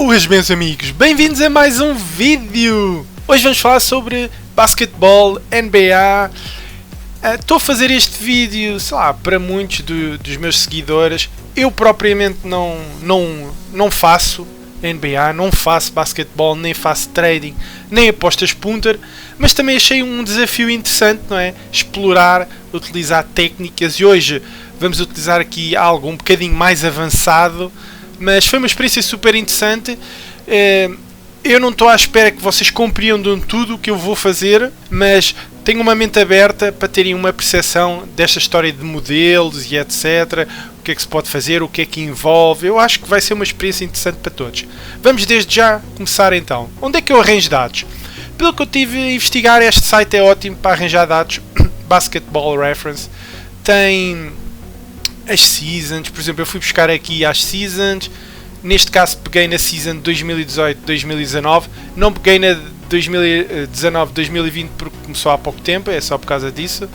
Boas, meus amigos, bem-vindos a mais um vídeo. Hoje vamos falar sobre basquetebol, NBA. Estou a fazer este vídeo, sei lá, para muitos dos meus seguidores. Eu propriamente não faço NBA, não faço basquetebol, nem faço trading, nem apostas punter, mas também achei um desafio interessante, não é? Explorar, utilizar técnicas, e hoje vamos utilizar aqui algo um bocadinho mais avançado, mas foi uma experiência super interessante. Eu não estou à espera que vocês compreendam tudo o que eu vou fazer, mas tenho uma mente aberta para terem uma percepção desta história de modelos e etc. O que é que se pode fazer, o que é que envolve. Eu acho que vai ser uma experiência interessante para todos. Vamos desde já começar então. Onde é que eu arranjo dados? Pelo que eu tive a investigar, este site é ótimo para arranjar dados. Basketball Reference tem as seasons, por exemplo, eu fui buscar aqui as seasons. Neste caso peguei na season 2018-2019, não peguei na 2019-2020 porque começou há pouco tempo, é só por causa disso,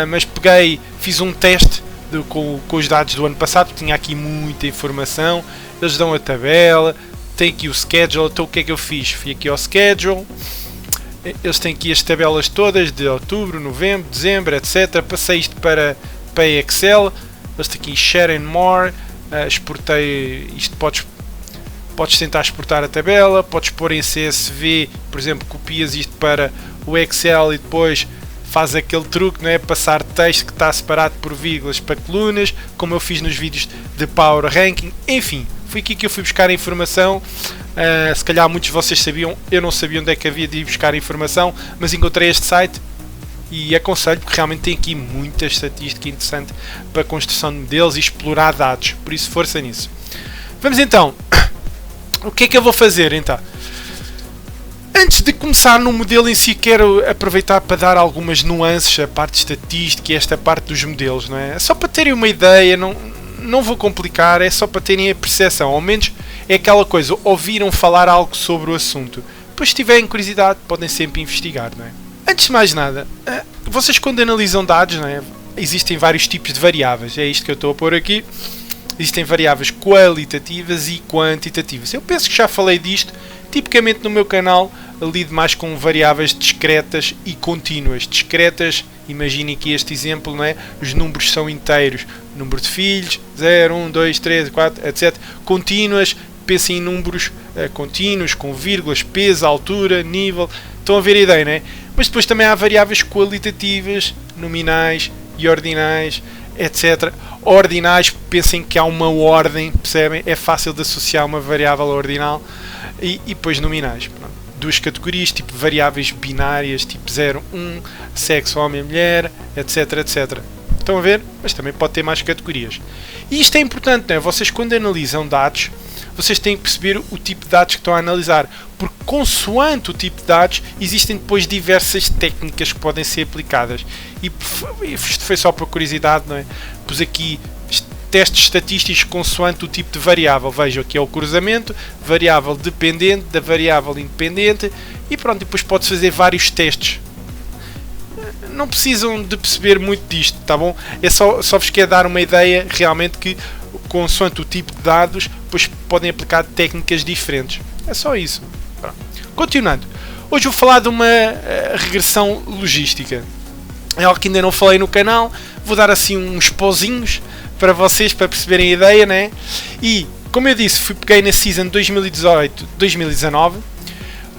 mas peguei, fiz um teste com os dados do ano passado, tinha aqui muita informação, eles dão a tabela, tem aqui o schedule. Então o que é que eu fiz? Fui aqui ao schedule, eles têm aqui as tabelas todas de outubro, novembro, dezembro, etc. Passei isto para Excel, eles têm aqui Share and More. Exportei isto, podes tentar exportar a tabela, podes pôr em CSV, por exemplo, copias isto para o Excel e depois faz aquele truque, não é? Passar texto que está separado por vírgulas para colunas, como eu fiz nos vídeos de Power Ranking. Enfim, foi aqui que eu fui buscar a informação. Se calhar muitos de vocês sabiam, eu não sabia onde é que havia de ir buscar a informação, mas encontrei este site e aconselho, porque realmente tem aqui muita estatística interessante para a construção de modelos e explorar dados, por isso força nisso. Vamos então, o que é que eu vou fazer então? Antes de começar no modelo em si, quero aproveitar para dar algumas nuances, a parte estatística e esta parte dos modelos, não é? É só para terem uma ideia, não vou complicar, é só para terem a percepção, ao menos é aquela coisa, ouviram falar algo sobre o assunto, depois se tiverem curiosidade podem sempre investigar, não é? Antes de mais nada, vocês quando analisam dados, não é? Existem vários tipos de variáveis, é isto que eu estou a pôr aqui. Existem variáveis qualitativas e quantitativas. Eu penso que já falei disto, tipicamente no meu canal lido mais com variáveis discretas e contínuas. Discretas, imaginem aqui este exemplo, não é? Os números são inteiros, número de filhos, 0, 1, 2, 3, 4, etc. Contínuas, pensem em números contínuos, com vírgulas, peso, altura, nível. Estão a ver a ideia, não é? Mas depois também há variáveis qualitativas, nominais e ordinais, etc. Ordinais, pensem que há uma ordem, percebem? É fácil de associar uma variável ordinal. E depois nominais. Pronto. Duas categorias, tipo variáveis binárias, tipo 0, 1, sexo, homem, mulher, etc, etc. Estão a ver? Mas também pode ter mais categorias. E isto é importante, não é? Vocês quando analisam dados, vocês têm que perceber o tipo de dados que estão a analisar, porque consoante o tipo de dados existem depois diversas técnicas que podem ser aplicadas. E isto foi só por curiosidade, não é? Pus aqui testes estatísticos consoante o tipo de variável. Vejam, aqui é o cruzamento, variável dependente da variável independente, e pronto, depois pode-se fazer vários testes. Não precisam de perceber muito disto, tá bom? É só vos quero dar uma ideia realmente que consoante o tipo de dados, depois podem aplicar técnicas diferentes. É só isso. Pronto. Continuando. Hoje vou falar de uma regressão logística. É algo que ainda não falei no canal. Vou dar assim uns pozinhos para vocês, para perceberem a ideia, né? E, como eu disse, peguei na season 2018-2019.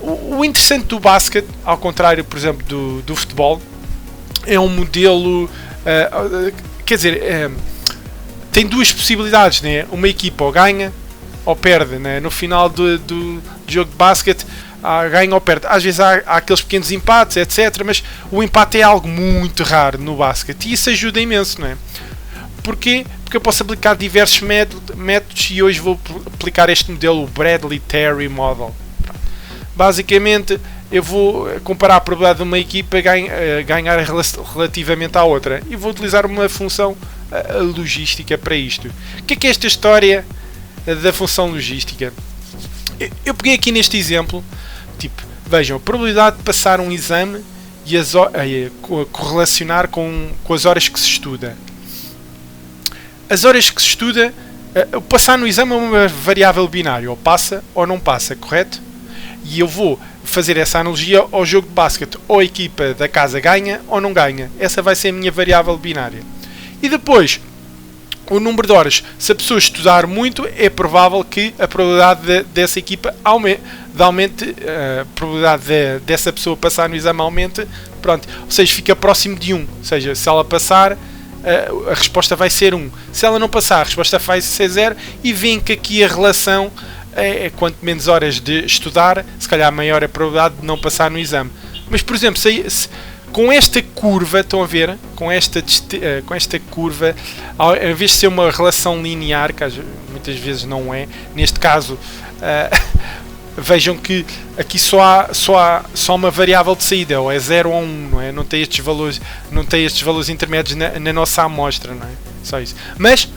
O interessante do basquete, ao contrário, por exemplo, do futebol, é um modelo... quer dizer... tem duas possibilidades, né? Uma equipa ou ganha ou perde, né? No final do jogo de basquete ganha ou perde. Às vezes há aqueles pequenos empates, etc. Mas o empate é algo muito raro no basquete e isso ajuda imenso, não é? Porquê? Porque eu posso aplicar diversos métodos e hoje vou aplicar este modelo, o Bradley-Terry Model. Basicamente eu vou comparar a probabilidade de uma equipa ganhar relativamente à outra e vou utilizar uma função logística para isto. O que é esta história da função logística? Eu peguei aqui neste exemplo, tipo, vejam, a probabilidade de passar um exame e correlacionar com as horas que se estuda. As horas que se estuda O passar no exame é uma variável binária, ou passa ou não passa, correto? E eu vou fazer essa analogia ao jogo de basquete, ou a equipa da casa ganha ou não ganha. Essa vai ser a minha variável binária. E depois, o número de horas. Se a pessoa estudar muito, é provável que a probabilidade dessa equipa aumente, a probabilidade dessa pessoa passar no exame aumente, pronto. Ou seja, fica próximo de 1. Ou seja, se ela passar, a resposta vai ser 1. Se ela não passar, a resposta vai ser 0. E veem que aqui a relação é quanto menos horas de estudar, se calhar maior é a probabilidade de não passar no exame. Mas, por exemplo, com esta curva, estão a ver? Com esta curva, em vez de ser uma relação linear, que muitas vezes não é, neste caso, vejam que aqui só há uma variável de saída, ou é 0 ou 1, não é? Não tem estes valores intermédios na nossa amostra, não é? Só isso. Mas,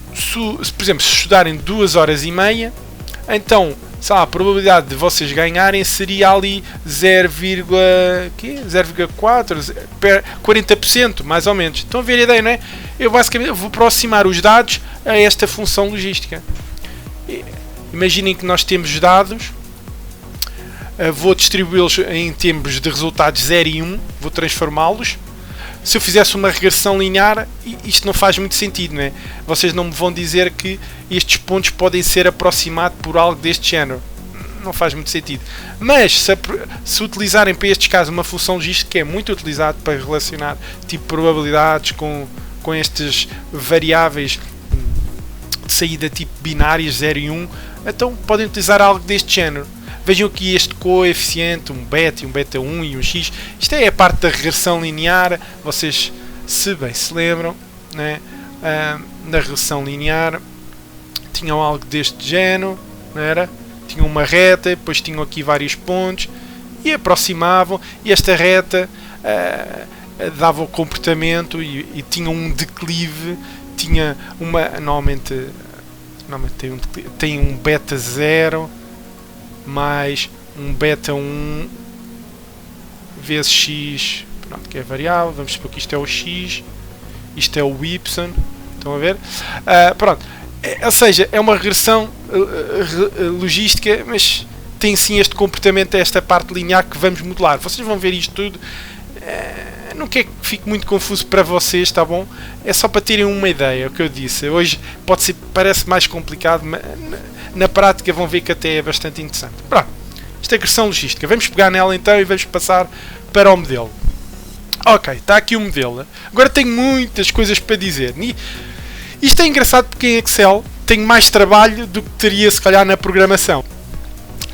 por exemplo, se estudarem 2 horas e meia, então, a probabilidade de vocês ganharem seria ali 0,4, 40%, mais ou menos. Estão a ver a ideia, não é? Eu basicamente vou aproximar os dados a esta função logística. Imaginem que nós temos dados, vou distribuí-los em termos de resultados 0 e 1, vou transformá-los. Se eu fizesse uma regressão linear, isto não faz muito sentido, não é? Vocês não me vão dizer que estes pontos podem ser aproximados por algo deste género. Não faz muito sentido. Mas, se utilizarem para estes casos uma função logística que é muito utilizada para relacionar tipo probabilidades com estas variáveis de saída tipo binárias 0 e 1, então podem utilizar algo deste género. Vejam aqui este coeficiente, um beta e um beta 1 e um x. Isto é a parte da regressão linear. Vocês, se bem se lembram, né? Na regressão linear tinham algo deste género, não era? Tinham uma reta, depois tinham aqui vários pontos e aproximavam. E esta reta dava o comportamento e tinha um declive. Tinha uma... Normalmente tem um beta 0 mais um beta 1 vezes x, pronto, que é variável. Vamos supor que isto é o x, isto é o y, estão a ver? Pronto, ou seja, é uma regressão logística, mas tem sim este comportamento, esta parte linear que vamos modelar. Vocês vão ver isto tudo. Não quero que fique muito confuso para vocês, está bom? É só para terem uma ideia, o que eu disse. Hoje parece mais complicado, mas na prática vão ver que até é bastante interessante. Pronto, esta é a regressão logística. Vamos pegar nela então e vamos passar para o modelo. Ok, está aqui o modelo. Agora tenho muitas coisas para dizer. Isto é engraçado porque em Excel tenho mais trabalho do que teria se calhar na programação.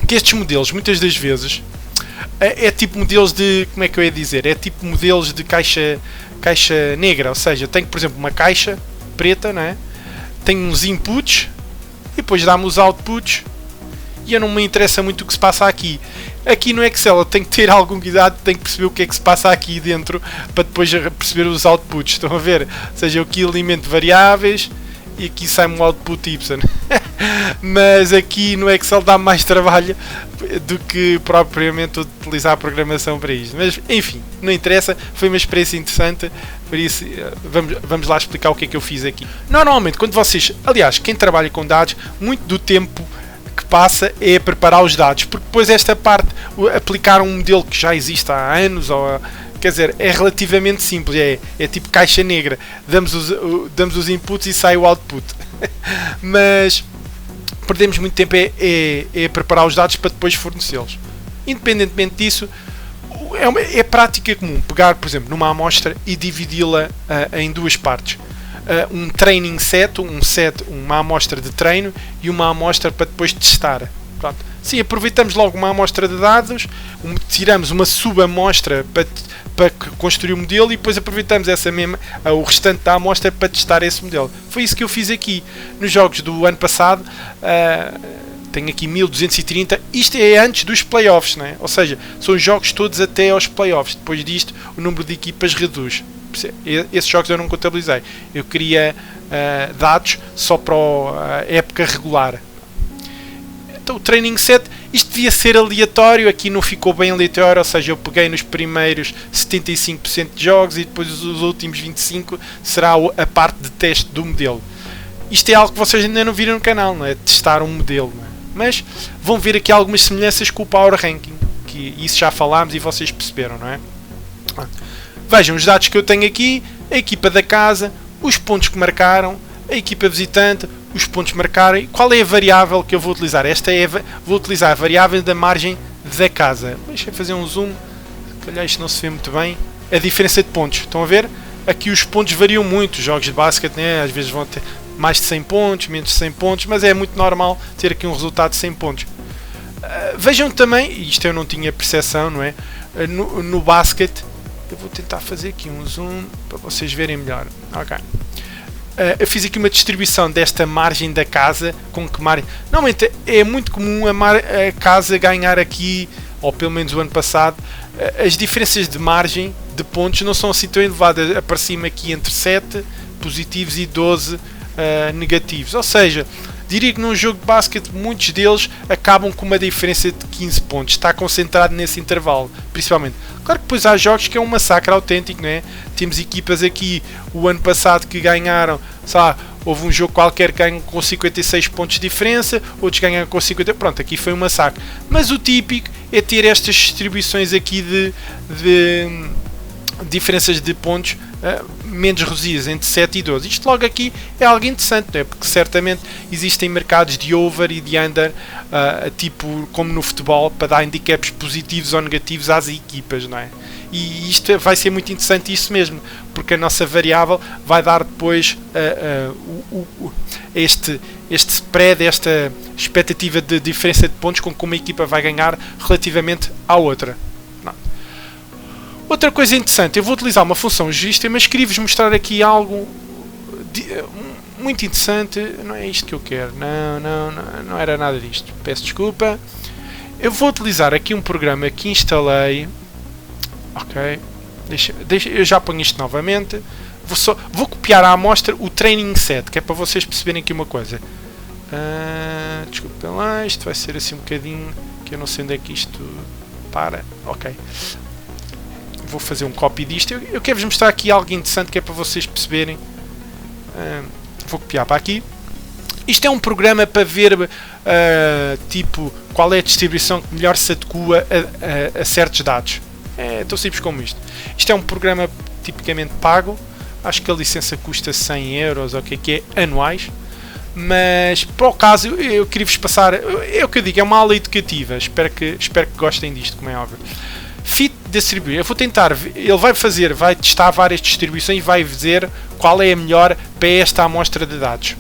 Que estes modelos, muitas das vezes, é tipo modelos de... Como é que eu ia dizer? É tipo modelos de caixa negra. Ou seja, tenho, por exemplo, uma caixa preta, não é? Tenho uns inputs e depois dá-me os outputs e eu não me interessa muito o que se passa aqui. Aqui no Excel eu tenho que ter algum cuidado, tenho que perceber o que é que se passa aqui dentro para depois perceber os outputs. Estão a ver? Ou seja, eu aqui alimento variáveis e aqui sai um output Y. Mas aqui no Excel dá mais trabalho do que propriamente utilizar a programação para isto. Mas enfim, não interessa, foi uma experiência interessante, por isso vamos lá explicar o que é que eu fiz aqui. Normalmente, quando vocês, aliás, quem trabalha com dados, muito do tempo que passa é preparar os dados, porque depois esta parte, aplicar um modelo que já existe há anos, quer dizer, é relativamente simples, é tipo caixa negra, damos os inputs e sai o output. Mas perdemos muito tempo é preparar os dados para depois fornecê-los. Independentemente disso, é prática comum pegar, por exemplo, numa amostra e dividi-la em duas partes. Um training set, uma amostra de treino e uma amostra para depois testar. Pronto. Sim, aproveitamos logo uma amostra de dados, tiramos uma subamostra para construir o modelo e depois aproveitamos o restante da amostra para testar esse modelo. Foi isso que eu fiz aqui nos jogos do ano passado. Tenho aqui 1230. Isto é antes dos playoffs, né? Ou seja, são os jogos todos até aos playoffs. Depois disto, o número de equipas reduz. Esses jogos eu não contabilizei. Eu queria dados só para a época regular. Então o training set, isto devia ser aleatório, aqui não ficou bem aleatório, ou seja, eu peguei nos primeiros 75% de jogos e depois os últimos 25% será a parte de teste do modelo. Isto é algo que vocês ainda não viram no canal, não é? Testar um modelo, não é? Mas vão ver aqui algumas semelhanças com o Power Ranking, que isso já falámos e vocês perceberam, não é? Vejam os dados que eu tenho aqui, a equipa da casa, os pontos que marcaram, a equipa visitante, os pontos que marcaram. Qual é a variável que eu vou utilizar? Vou utilizar a variável da margem da casa. Deixa eu fazer um zoom, se calhar isto não se vê muito bem. A diferença de pontos, estão a ver? Aqui os pontos variam muito, os jogos de basquete, né? Às vezes vão ter mais de 100 pontos, menos de 100 pontos, mas é muito normal ter aqui um resultado de 100 pontos. Vejam também, e isto eu não tinha percepção, não é? No basquete, eu vou tentar fazer aqui um zoom para vocês verem melhor. Ok. Eu fiz aqui uma distribuição desta margem da casa, com que margem... Normalmente é muito comum a casa ganhar aqui, ou pelo menos o ano passado, as diferenças de margem de pontos não são assim tão elevadas. Apareci-me aqui entre 7 positivos e 12 negativos. Ou seja, diria que num jogo de basquete muitos deles acabam com uma diferença de 15 pontos. Está concentrado nesse intervalo, principalmente. Claro que depois há jogos que é um massacre autêntico, não é? Temos equipas aqui o ano passado que ganharam, sabe, houve um jogo qualquer que ganham com 56 pontos de diferença, outros ganham com 50, pronto, aqui foi um massacre. Mas o típico é ter estas distribuições aqui de diferenças de pontos menos reduzidas, entre 7 e 12. Isto logo aqui é algo interessante, não é? Porque certamente existem mercados de over e de under, tipo como no futebol, para dar handicaps positivos ou negativos às equipas, não é? E isto vai ser muito interessante, isso mesmo, porque a nossa variável vai dar depois este spread, esta expectativa de diferença de pontos com que uma equipa vai ganhar relativamente à outra. Outra coisa interessante, eu vou utilizar uma função logística, mas queria-vos mostrar aqui algo muito interessante. Não é isto que eu quero, não era nada disto, peço desculpa. Eu vou utilizar aqui um programa que instalei. Ok, eu já ponho isto novamente. Vou copiar à amostra o training set, que é para vocês perceberem aqui uma coisa. Desculpem lá, isto vai ser assim um bocadinho, que eu não sei onde é que isto para. Ok. Vou fazer um copy disto. Eu quero-vos mostrar aqui algo interessante que é para vocês perceberem. Vou copiar para aqui. Isto é um programa para ver tipo qual é a distribuição que melhor se adequa a certos dados. É tão simples como isto. Isto é um programa tipicamente pago. Acho que a licença custa 100 euros ou o que é anuais. Mas para o caso eu queria-vos passar. É o que eu digo, é uma aula educativa. Espero que gostem disto, como é óbvio. Fit distribuir, eu vou tentar, ele vai testar várias distribuições e vai dizer qual é a melhor para esta amostra de dados.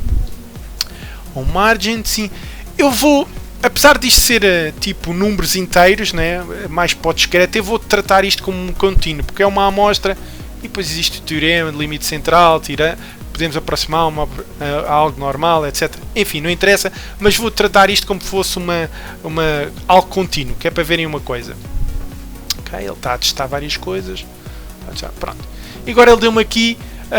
O margin, sim, eu vou, apesar disto ser tipo números inteiros, né, mais para o discreto, eu vou tratar isto como um contínuo, porque é uma amostra e depois existe o teorema de limite central, podemos aproximar a algo normal, etc. Enfim, não interessa, mas vou tratar isto como se fosse algo contínuo, que é para verem uma coisa. Okay, ele está a testar várias coisas. Pronto. E agora ele deu-me aqui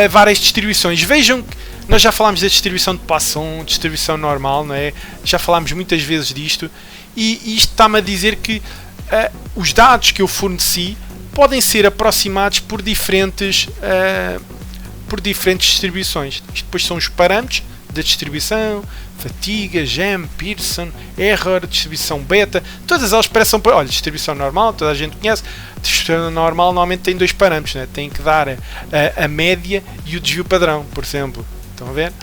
várias distribuições. Vejam que nós já falámos da distribuição de Poisson, distribuição normal, não é? Já falámos muitas vezes disto. E isto está-me a dizer que os dados que eu forneci podem ser aproximados por diferentes distribuições. Isto depois são os parâmetros da distribuição, fatiga, gem, Pearson, error, distribuição beta, todas elas parecem, olha, distribuição normal, toda a gente conhece. Distribuição normal normalmente tem dois parâmetros, né? Tem que dar a média e o desvio padrão, por exemplo. Estão a ver?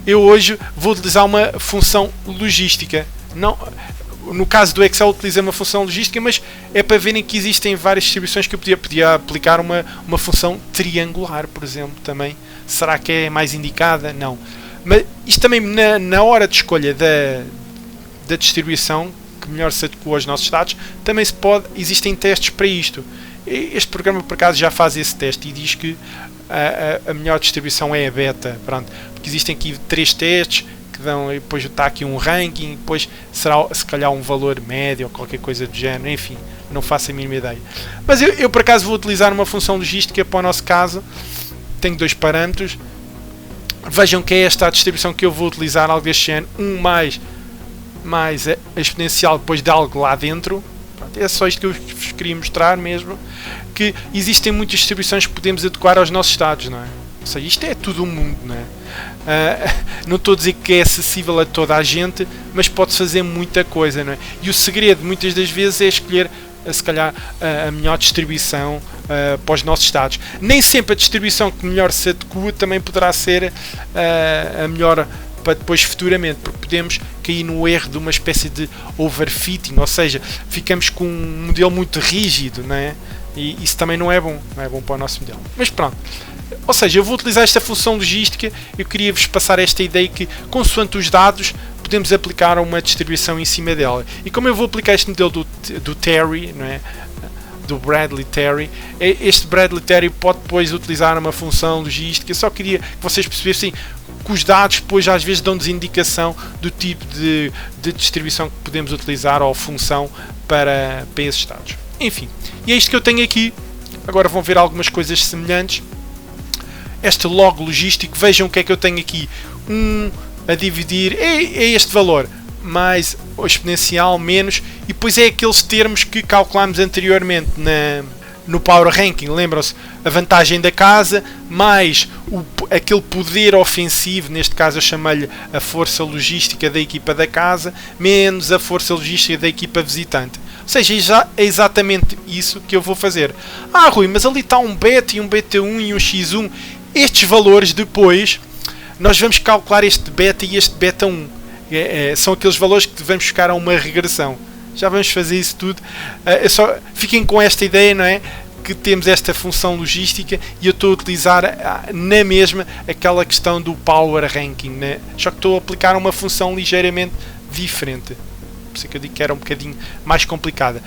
Eu hoje vou utilizar uma função logística. Não, no caso do Excel utilizei uma função logística, mas é para verem que existem várias distribuições que eu podia aplicar uma função triangular, por exemplo, também. Será que é mais indicada? Não. Mas isto também na hora de escolha da distribuição que melhor se adequa aos nossos dados, também existem testes para isto. Este programa por acaso já faz esse teste e diz que a melhor distribuição é a beta, pronto, porque existem aqui 3 testes que dão, e depois está aqui um ranking, depois será se calhar um valor médio ou qualquer coisa do género, enfim, não faço a mínima ideia. Mas eu por acaso vou utilizar uma função logística para o nosso caso. Tenho 2 parâmetros. Vejam que é esta a distribuição que eu vou utilizar, algo deste género, mais a exponencial depois de algo lá dentro. Pronto, é só isto que eu vos queria mostrar mesmo, que existem muitas distribuições que podemos adequar aos nossos dados, não é? Ou seja, isto é todo o mundo, não é? Não estou a dizer que é acessível a toda a gente, mas pode-se fazer muita coisa, não é? E o segredo, muitas das vezes, é escolher, se calhar, a melhor distribuição para os nossos dados. Nem sempre a distribuição que melhor se adequa também poderá ser a melhor para depois futuramente, porque podemos cair no erro de uma espécie de overfitting, ou seja, ficamos com um modelo muito rígido, não é? E isso também não é bom para o nosso modelo. Mas pronto. Ou seja, eu vou utilizar esta função logística. Eu queria-vos passar esta ideia que, consoante os dados, podemos aplicar uma distribuição em cima dela. E como eu vou aplicar este modelo do Terry, não é? Do Bradley Terry, este Bradley Terry pode depois utilizar uma função logística. Eu só queria que vocês percebessem que os dados depois às vezes dão-nos indicação do tipo de distribuição que podemos utilizar ou função para esses dados. Enfim, e é isto que eu tenho aqui. Agora vão ver algumas coisas semelhantes. Este log logístico, vejam o que é que eu tenho aqui. A dividir é este valor, mais o exponencial, menos, e depois é aqueles termos que calculámos anteriormente no Power Ranking. Lembram-se? A vantagem da casa, mais aquele poder ofensivo, neste caso eu chamei-lhe a força logística da equipa da casa, menos a força logística da equipa visitante. Ou seja, é exatamente isso que eu vou fazer. Rui, mas ali está um beta e um beta 1 e um x1. Estes valores depois, nós vamos calcular este beta e este beta 1. São aqueles valores que devemos ficar a uma regressão. Já vamos fazer isso tudo. Fiquem com esta ideia, não é? Que temos esta função logística e eu estou a utilizar na mesma aquela questão do Power Ranking, né? Só que estou a aplicar uma função ligeiramente diferente. Por isso que eu digo que era um bocadinho mais complicada.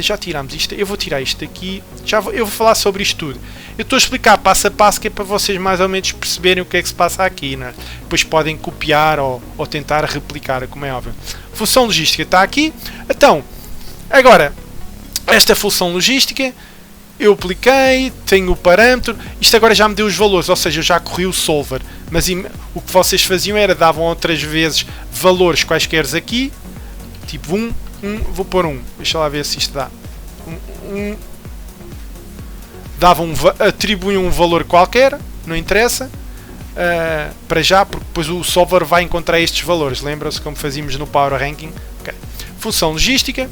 Já tirámos isto. Eu vou tirar isto aqui. Eu vou falar sobre isto tudo. Eu estou a explicar passo a passo, que é para vocês mais ou menos perceberem o que é que se passa aqui, né? Depois podem copiar ou tentar replicar, como é óbvio. Função logística está aqui. Então, agora, esta função logística, eu apliquei, tenho o parâmetro. Isto agora já me deu os valores, ou seja, eu já corri o solver. Mas o que vocês faziam era, davam outras vezes valores quaisquer aqui. Tipo 1, vou pôr 1. Deixa lá ver se isto dá. Atribuem um valor qualquer, não interessa. Para já, porque depois o solver vai encontrar estes valores. Lembram-se como fazíamos no Power Ranking? Okay. Função logística.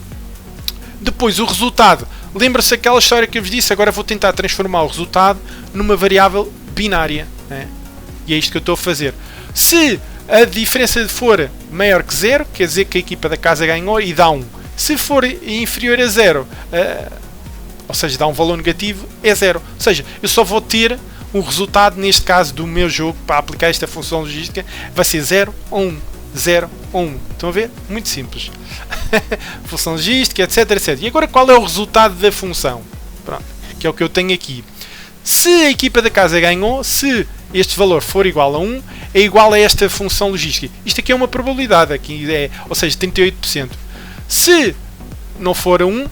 Depois o resultado. Lembra-se aquela história que eu vos disse? Agora vou tentar transformar o resultado numa variável binária. Né? E é isto que eu estou a fazer. Se a diferença for maior que 0, quer dizer que a equipa da casa ganhou e dá 1. Se for inferior a 0, ou seja, dá um valor negativo, é 0. Ou seja, eu só vou ter um resultado, neste caso do meu jogo, para aplicar esta função logística, vai ser 0 ou 1. 0 ou 1. Estão a ver? Muito simples. Função logística, etc, etc. E agora qual é o resultado da função? Pronto, que é o que eu tenho aqui. Se a equipa da casa ganhou, se este valor for igual a 1, é igual a esta função logística. Isto aqui é uma probabilidade, aqui ou seja, 38%. Se não for a 1,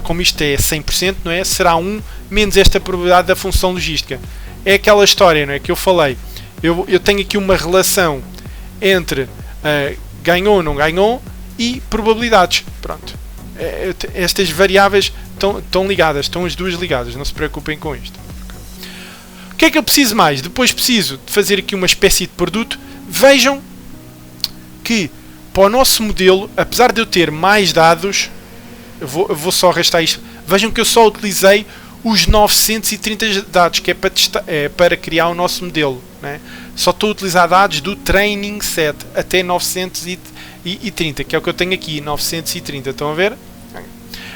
como isto é 100%, não é? Será 1 menos esta probabilidade da função logística. É aquela história, não é? Que eu falei. Eu tenho aqui uma relação entre ganhou ou não ganhou e probabilidades. Pronto. Estas variáveis estão ligadas, estão as duas ligadas, não se preocupem com isto. O que é que eu preciso mais? Depois preciso de fazer aqui uma espécie de produto. Vejam que para o nosso modelo, apesar de eu ter mais dados, eu vou só arrastar isto. Vejam que eu só utilizei os 930 dados, que é para criar o nosso modelo. Né? Só estou a utilizar dados do training set até 930, que é o que eu tenho aqui, 930. Estão a ver?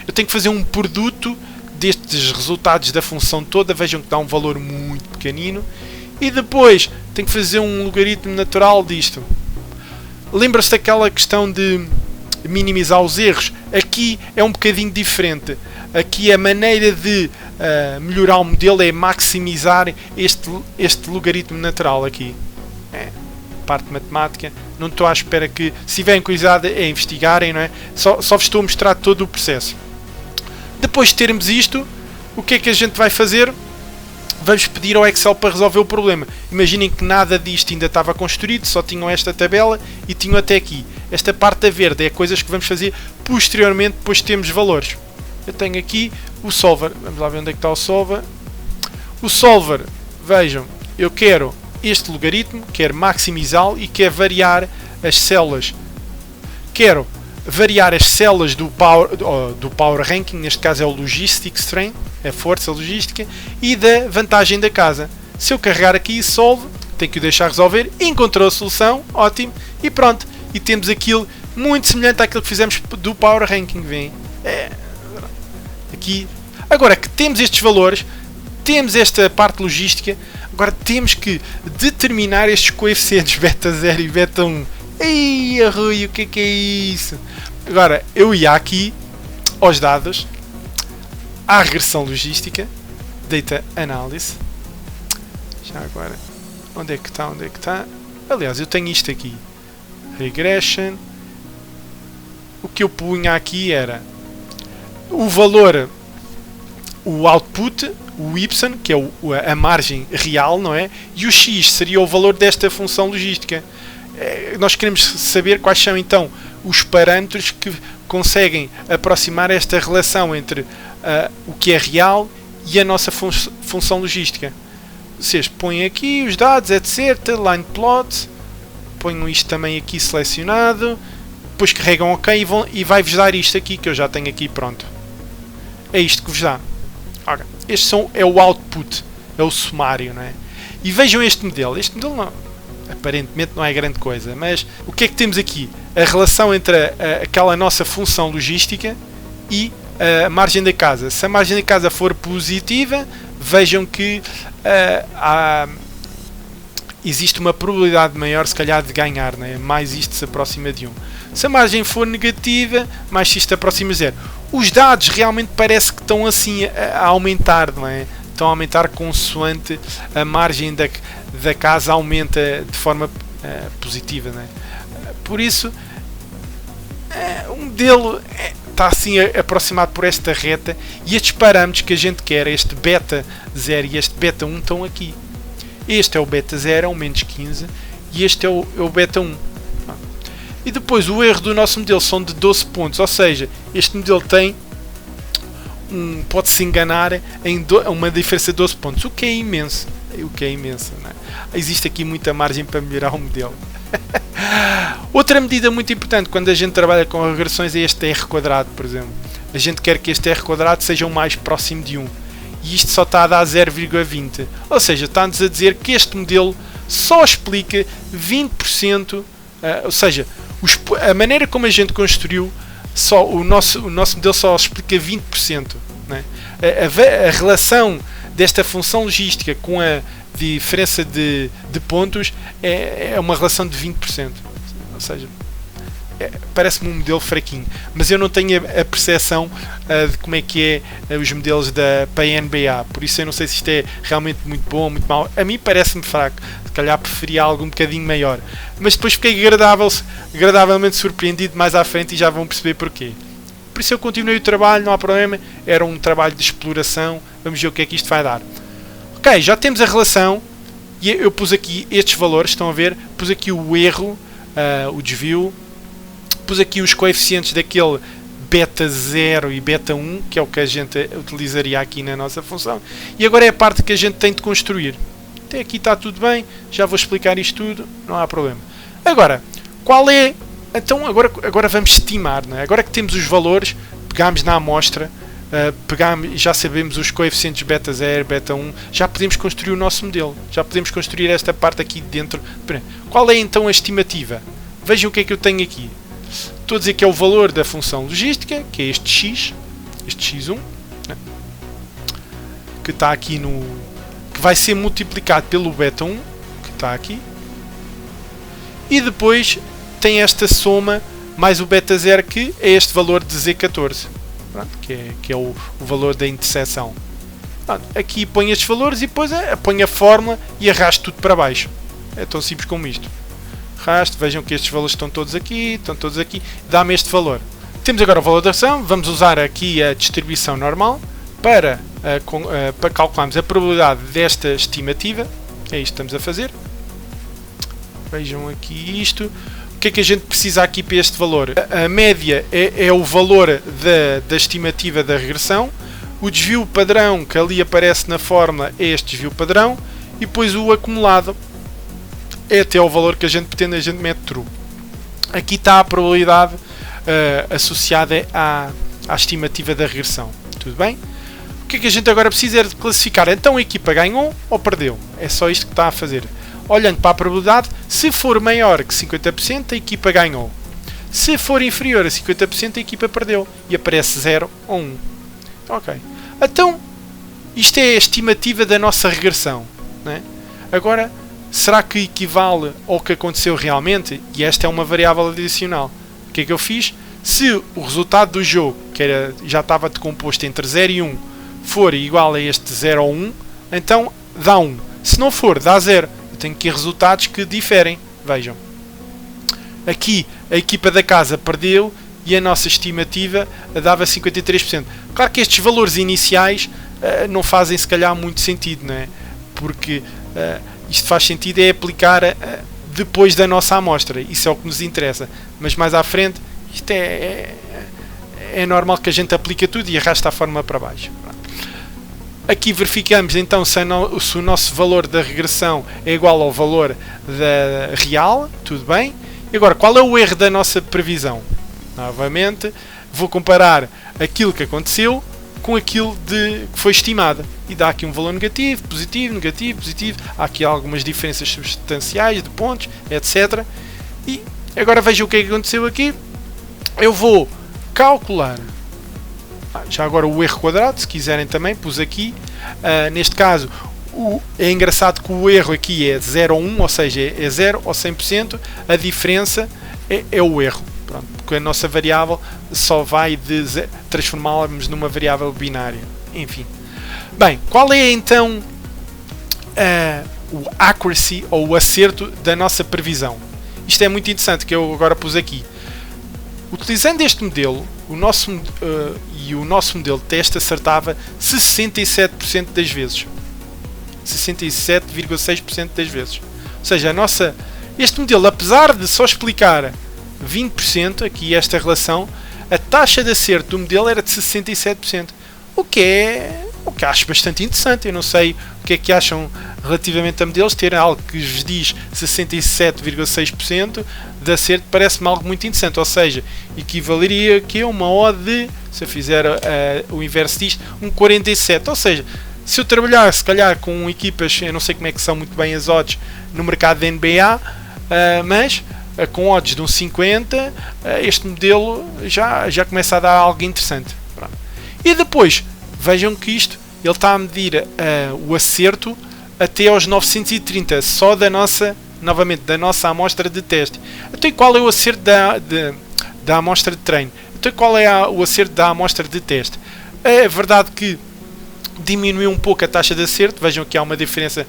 Eu tenho que fazer um produto destes resultados da função toda. Vejam que dá um valor muito pequenino. E depois tenho que fazer um logaritmo natural disto. Lembra-se daquela questão de minimizar os erros? Aqui é um bocadinho diferente. Aqui a maneira de melhorar o modelo é maximizar este logaritmo natural aqui. Parte matemática. Não estou à espera que, se tiverem curiosidade, investigarem, não é? Só vos estou a mostrar todo o processo. Depois de termos isto, o que é que a gente vai fazer? Vamos pedir ao Excel para resolver o problema. Imaginem que nada disto ainda estava construído, só tinham esta tabela e tinham até aqui. Esta parte a verde é coisas que vamos fazer posteriormente, depois temos valores. Eu tenho aqui o solver. Vamos lá ver onde é que está o solver. O solver vejam, eu quero este logaritmo, quero maximizá-lo e quero variar as células. Quero variar as células do Power Ranking, neste caso é o Logistic Strength, a força logística, e da vantagem da casa. Se eu carregar aqui Solve, tenho que o deixar resolver, encontrou a solução, ótimo, e pronto. E temos aquilo muito semelhante àquilo que fizemos do Power Ranking, vem? Aqui. Agora que temos estes valores, temos esta parte logística, agora temos que determinar estes coeficientes beta 0 e beta 1. Ei, Rui, o que é isso? Agora, eu ia aqui aos dados, à regressão logística, Data Analysis. Já agora, onde é que está? Aliás, eu tenho isto aqui. Regression. O que eu punha aqui era o valor, o output, o y, que é a margem real, não é? E o x seria o valor desta função logística. Nós queremos saber quais são então os parâmetros que conseguem aproximar esta relação entre o que é real e a nossa função logística. Vocês põem aqui os dados, etc. Line plot. Ponham isto também aqui selecionado. Depois carregam OK e vai-vos dar isto aqui que eu já tenho aqui pronto. É isto que vos dá. Okay. Este é o output. É o sumário, não é? E vejam este modelo. Este modelo não, aparentemente não é grande coisa. Mas o que é que temos aqui? A relação entre aquela nossa função logística e a margem da casa. Se a margem da casa for positiva, vejam que existe uma probabilidade maior, se calhar, de ganhar, né? Mais isto se aproxima de 1. Se a margem for negativa, mais se isto aproxima de 0. Os dados realmente parece que estão assim a aumentar, não é? Estão a aumentar consoante a margem da casa aumenta de forma positiva, não é? Por isso, o modelo está assim aproximado por esta reta e estes parâmetros que a gente quer, este beta 0 e este beta 1, estão aqui. Este é o beta 0, é um menos 15, e este é o beta 1. E depois o erro do nosso modelo são de 12 pontos, ou seja, este modelo tem pode-se enganar em uma diferença de 12 pontos, o que é imenso. Não é? Existe aqui muita margem para melhorar o modelo. Outra medida muito importante quando a gente trabalha com regressões é este R quadrado, por exemplo. A gente quer que este R quadrado seja o mais próximo de 1. E isto só está a dar 0,20. Ou seja, está-nos a dizer que este modelo só explica 20%, ou seja, a maneira como a gente construiu, o nosso modelo só explica 20%. Né? A relação desta função logística com a diferença de pontos é uma relação de 20%. Ou seja, parece-me um modelo fraquinho, mas eu não tenho a percepção de como é que é os modelos da PNBA, por isso eu não sei se isto é realmente muito bom ou muito mau. A mim parece-me fraco, se calhar preferia algo um bocadinho maior, mas depois fiquei agradavelmente surpreendido mais à frente e já vão perceber porquê. Por isso eu continuei o trabalho, não há problema, era um trabalho de exploração, vamos ver o que é que isto vai dar. Ok, já temos a relação e eu pus aqui estes valores, estão a ver, pus aqui o erro, o desvio, pus aqui os coeficientes daquele beta 0 e beta 1, que é o que a gente utilizaria aqui na nossa função. E agora é a parte que a gente tem de construir. Até aqui está tudo bem, já vou explicar isto tudo, não há problema. Agora, qual é... Então agora vamos estimar, não é? Agora que temos os valores, pegamos na amostra, já sabemos os coeficientes beta 0, beta 1, já podemos construir o nosso modelo, já podemos construir esta parte aqui dentro. Qual é então a estimativa? Vejam o que é que eu tenho aqui. Estou a dizer que é o valor da função logística, que é este x, este x1, né? Que está aqui que vai ser multiplicado pelo beta 1, que está aqui, e depois tem esta soma mais o beta 0, que é este valor de Z14, pronto, que é o valor da interseção. Pronto, aqui põe estes valores e depois põe a fórmula e arrasto tudo para baixo. É tão simples como isto. Arrasto, vejam que estes valores estão todos aqui, dá-me este valor. Temos agora o valor da ação, vamos usar aqui a distribuição normal para calcularmos a probabilidade desta estimativa. É isto que estamos a fazer. Vejam aqui isto. O que é que a gente precisa aqui para este valor? A média é o valor da estimativa da regressão. O desvio padrão que ali aparece na fórmula é este desvio padrão. e depois o acumulado é até ao valor que a gente pretende, a gente mete true. Aqui está a probabilidade associada à estimativa da regressão. Tudo bem? O que é que a gente agora precisa é de classificar. Então a equipa ganhou ou perdeu? É só isto que está a fazer. Olhando para a probabilidade, se for maior que 50%, a equipa ganhou. Se for inferior a 50%, a equipa perdeu. E aparece 0 ou 1. Ok. Então, isto é a estimativa da nossa regressão. Não é? Agora, será que equivale ao que aconteceu realmente? E esta é uma variável adicional. O que é que eu fiz? Se o resultado do jogo, que já estava decomposto entre 0 e 1, for igual a este 0 ou 1, então dá 1. Se não for, dá 0. Eu tenho aqui resultados que diferem. Vejam. Aqui a equipa da casa perdeu e a nossa estimativa dava 53%. Claro que estes valores iniciais não fazem se calhar muito sentido, não é? Porque isto faz sentido é aplicar depois da nossa amostra. Isso é o que nos interessa. Mas mais à frente, isto é normal que a gente aplique tudo e arrasta a forma para baixo. Aqui verificamos então se o nosso valor da regressão é igual ao valor da real. Tudo bem. E agora, qual é o erro da nossa previsão? Novamente, vou comparar aquilo que aconteceu com aquilo que foi estimado. E dá aqui um valor negativo, positivo, negativo, positivo. Há aqui algumas diferenças substanciais de pontos, etc. E agora veja o que é que aconteceu aqui. Eu vou calcular, já agora o erro quadrado, se quiserem também, pus aqui. Neste caso, é engraçado que o erro aqui é 0 ou 1, ou seja, é 0 ou 100%. A diferença é o erro. Pronto, porque a nossa variável só vai transformá-la numa variável binária. Enfim. Bem, qual é então o accuracy ou o acerto da nossa previsão? Isto é muito interessante, que eu agora pus aqui. Utilizando este modelo, o nosso modelo de teste acertava 67% das vezes. 67,6% das vezes. Ou seja, este modelo, apesar de só explicar 20%, aqui esta relação, a taxa de acerto do modelo era de 67%. O que acho bastante interessante. Eu não sei o que é que acham relativamente a modelos. Ter algo que vos diz 67,6% de acerto parece-me algo muito interessante. Ou seja, equivaleria aqui a uma odd de, se eu fizer o inverso disto, um 47. Ou seja, se eu trabalhar se calhar com equipas, eu não sei como é que são muito bem as odds no mercado da NBA, mas com odds de um 50, este modelo já começa a dar algo interessante. Pronto. E depois, vejam que isto, ele está a medir o acerto até aos 930, só novamente, da nossa amostra de teste. Então qual é o acerto da amostra de treino? Então qual é o acerto da amostra de teste? É verdade que diminuiu um pouco a taxa de acerto, vejam que há uma diferença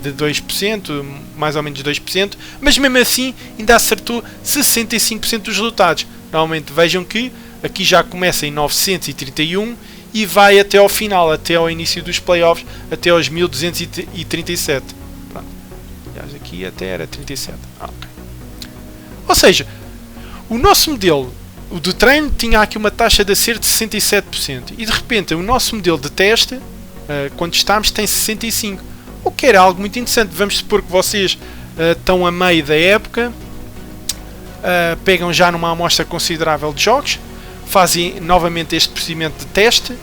de 2%, mais ou menos 2%, mas mesmo assim ainda acertou 65% dos resultados. Normalmente vejam que aqui já começa em 931 e vai até ao final, até ao início dos playoffs, até aos 1237. Pronto. Aliás, aqui até era 37. Okay. Ou seja, o nosso modelo, o de treino, tinha aqui uma taxa de acerto de 67%. E de repente o nosso modelo de teste, quando estamos, tem 65%. O que era algo muito interessante. Vamos supor que vocês estão a meio da época, pegam já numa amostra considerável de jogos, fazem novamente este procedimento de teste,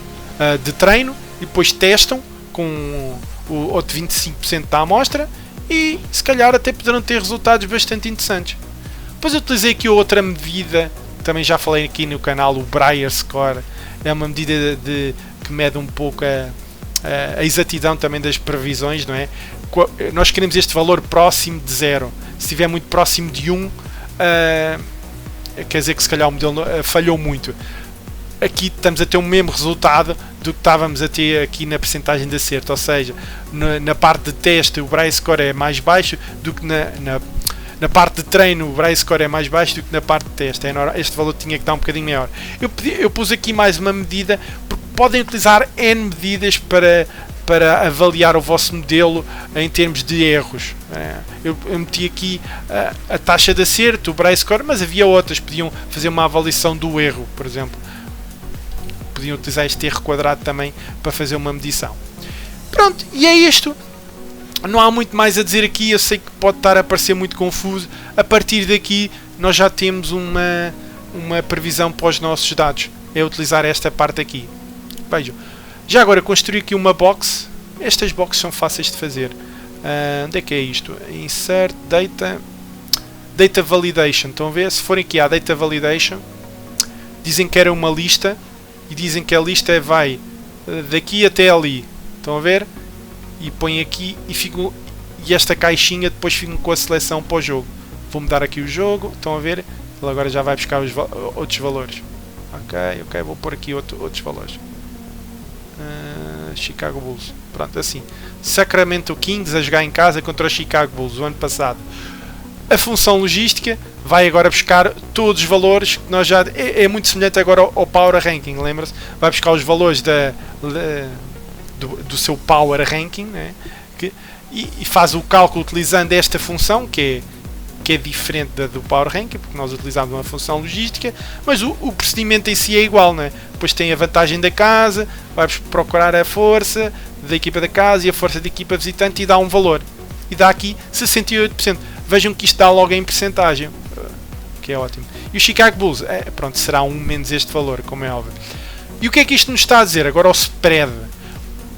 de treino, e depois testam com o outro 25% da amostra e se calhar até poderão ter resultados bastante interessantes. Depois eu utilizei aqui outra medida, também já falei aqui no canal, o Brier Score. É uma medida que mede um pouco a exatidão também das previsões, não é? Nós queremos este valor próximo de 0. Se estiver muito próximo de 1, quer dizer que se calhar o modelo falhou muito. Aqui estamos a ter o mesmo resultado do que estávamos a ter aqui na percentagem de acerto, ou seja, na parte de teste o Brier Score é mais baixo do que na parte de treino o Brier Score é mais baixo do que na parte de teste. Este valor tinha que estar um bocadinho maior. Eu pus aqui mais uma medida, porque podem utilizar N medidas para avaliar o vosso modelo em termos de erros. Eu meti aqui a taxa de acerto, o Brier Score, mas havia outras. Podiam fazer uma avaliação do erro, por exemplo. Podiam utilizar este erro quadrado também para fazer uma medição. Pronto, e é isto. não há muito mais a dizer aqui. Eu sei que pode estar a parecer muito confuso. A partir daqui nós já temos uma previsão para os nossos dados. É utilizar esta parte aqui. Vejam. Já agora construir aqui uma box. Estas boxes são fáceis de fazer. Onde é que é isto? Insert Data Validation. Estão a ver? Se forem aqui à Data Validation, dizem que era uma lista e dizem que a lista vai daqui até ali. Estão a ver? E põem aqui e esta caixinha depois fica com a seleção para o jogo. Vou mudar aqui o jogo. Estão a ver? Ele agora já vai buscar outros valores. Ok, vou pôr aqui outros valores. Chicago Bulls. Pronto, assim. Sacramento Kings a jogar em casa contra o Chicago Bulls o ano passado. A função logística vai agora buscar todos os valores que nós já... É muito semelhante agora ao Power Ranking, lembra-se? Vai buscar os valores do seu Power Ranking, né? E faz o cálculo utilizando esta função, que é diferente do Power Ranking, porque nós utilizamos uma função logística, mas o procedimento em si é igual, né? Depois tem a vantagem da casa, vai procurar a força da equipa da casa e a força da equipa visitante e dá um valor. E dá aqui 68%. Vejam que isto dá logo em percentagem, que é ótimo. E o Chicago Bulls, pronto, será menos este valor, como é óbvio. E o que é que isto nos está a dizer? Agora o spread.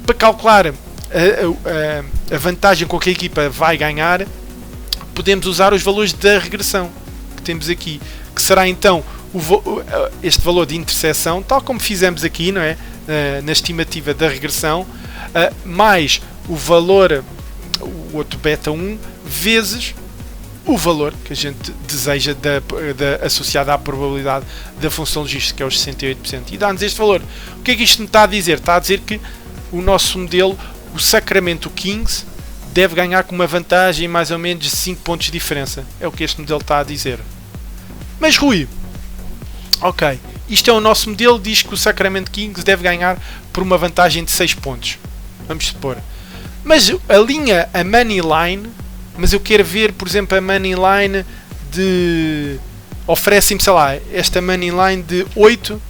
Para calcular a vantagem com que a equipa vai ganhar, podemos usar os valores da regressão que temos aqui, que será então este valor de interseção, tal como fizemos aqui, não é? Na estimativa da regressão, mais o valor, o outro beta 1, vezes o valor que a gente deseja associado à probabilidade da função logística, que é os 68%, e dá-nos este valor. O que é que isto me está a dizer? Está a dizer que o nosso modelo, o Sacramento Kings, deve ganhar com uma vantagem mais ou menos de 5 pontos de diferença. É o que este modelo está a dizer. Mas Rui, ok, isto é o nosso modelo, diz que o Sacramento Kings deve ganhar por uma vantagem de 6 pontos. Vamos supor. Mas a money line, mas eu quero ver, por exemplo, a money line de... Oferecem-me, sei lá, esta money line de 8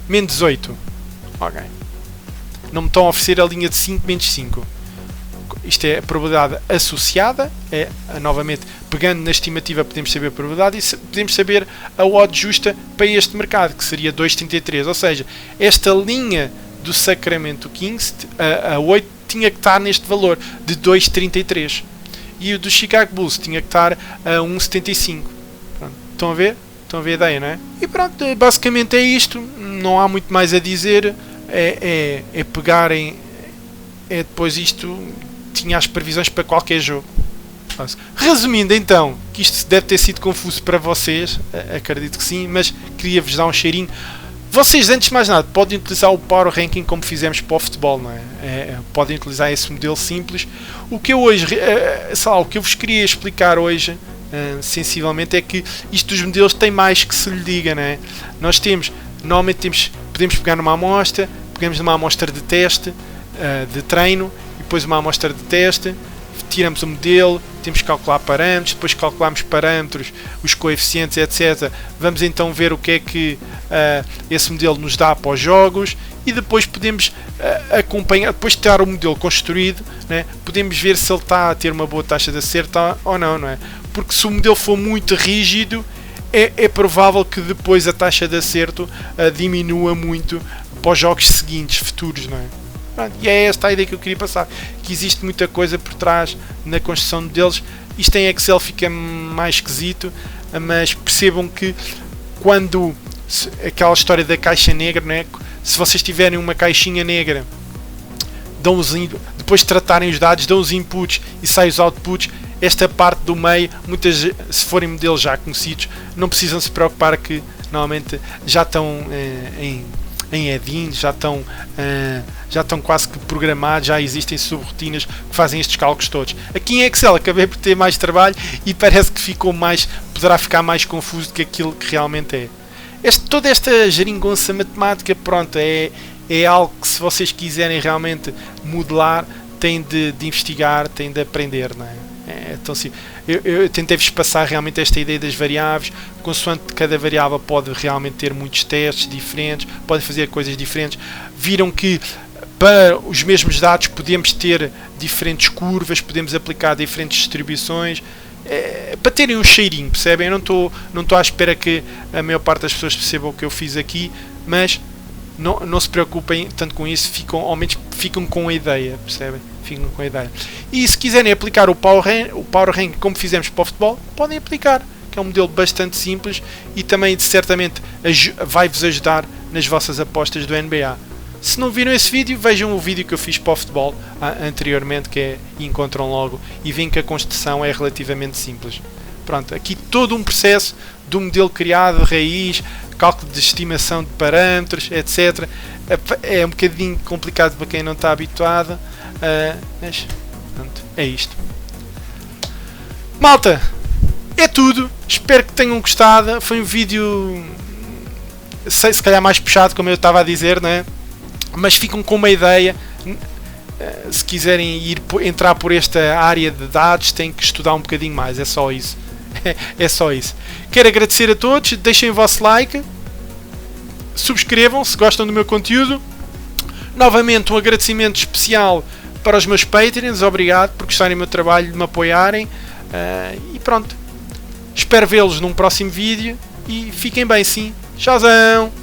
menos 8. Ok. Não me estão a oferecer a linha de 5 menos 5. Isto é a probabilidade associada, novamente, pegando na estimativa podemos saber a probabilidade e podemos saber a odd justa para este mercado, que seria 2,33. Ou seja, esta linha do Sacramento Kings, a 8, tinha que estar neste valor de 2,33. E o do Chicago Bulls tinha que estar a 1,75. Estão a ver? Estão a ver a ideia, não é? E pronto, basicamente é isto. Não há muito mais a dizer. É pegarem... depois isto... Tinha as previsões para qualquer jogo. Resumindo então, que isto deve ter sido confuso para vocês, acredito que sim, mas queria-vos dar um cheirinho. Vocês, antes de mais nada, podem utilizar o Power Ranking como fizemos para o futebol, não é? Podem utilizar esse modelo simples. O que eu hoje, o que eu vos queria explicar hoje, sensivelmente, é que isto dos modelos tem mais que se lhe diga, não é? Nós normalmente podemos pegar numa amostra, pegamos numa amostra de teste, de treino, depois uma amostra de teste, tiramos o modelo, temos que calcular parâmetros, depois calculamos parâmetros, os coeficientes, etc. Vamos então ver o que é que esse modelo nos dá para os jogos e depois podemos acompanhar, depois de ter o modelo construído, né, podemos ver se ele está a ter uma boa taxa de acerto ou não, não é? Porque se o modelo for muito rígido, é provável que depois a taxa de acerto diminua muito para os jogos seguintes, futuros, não é? E é esta a ideia que eu queria passar, que existe muita coisa por trás na construção deles. Isto em Excel fica mais esquisito, mas percebam que quando aquela história da caixa negra, não é? Se vocês tiverem uma caixinha negra, depois de tratarem os dados, dão os inputs e saem os outputs. Esta parte do meio, se forem modelos já conhecidos, não precisam se preocupar, que normalmente já estão em add-ins, já estão quase que programados, já existem subrotinas que fazem estes cálculos todos. Aqui em Excel acabei por ter mais trabalho e parece que poderá ficar mais confuso do que aquilo que realmente é. Toda esta geringonça matemática, pronto, é algo que, se vocês quiserem realmente modelar, têm de investigar, têm de aprender, não é? Então, assim, eu tentei-vos passar realmente esta ideia das variáveis, consoante cada variável pode realmente ter muitos testes diferentes, pode fazer coisas diferentes. Viram que para os mesmos dados podemos ter diferentes curvas, podemos aplicar diferentes distribuições, para terem um cheirinho, percebem? Eu não estou à espera que a maior parte das pessoas percebam o que eu fiz aqui, mas não se preocupem tanto com isso, ao menos ficam com a ideia, percebem? Ficam com a ideia. E se quiserem aplicar o Power Rank como fizemos para o futebol, podem aplicar, que é um modelo bastante simples e também certamente vai-vos ajudar nas vossas apostas do NBA. Se não viram esse vídeo, vejam o vídeo que eu fiz para o futebol anteriormente, e encontram logo e veem que a construção é relativamente simples. Pronto, aqui todo um processo do modelo criado, raiz, cálculo de estimação de parâmetros, etc. É um bocadinho complicado para quem não está habituado, mas pronto, é isto. Malta, é tudo. Espero que tenham gostado. Foi um vídeo, se calhar mais puxado, como eu estava a dizer, não é? Mas ficam com uma ideia. Se quiserem entrar por esta área de dados, têm que estudar um bocadinho mais, é só isso. É só isso. Quero agradecer a todos, deixem o vosso like, subscrevam se gostam do meu conteúdo. Novamente um agradecimento especial para os meus Patreons, obrigado por gostarem do meu trabalho, de me apoiarem, e pronto, espero vê-los num próximo vídeo e fiquem bem, sim. Tchauzão!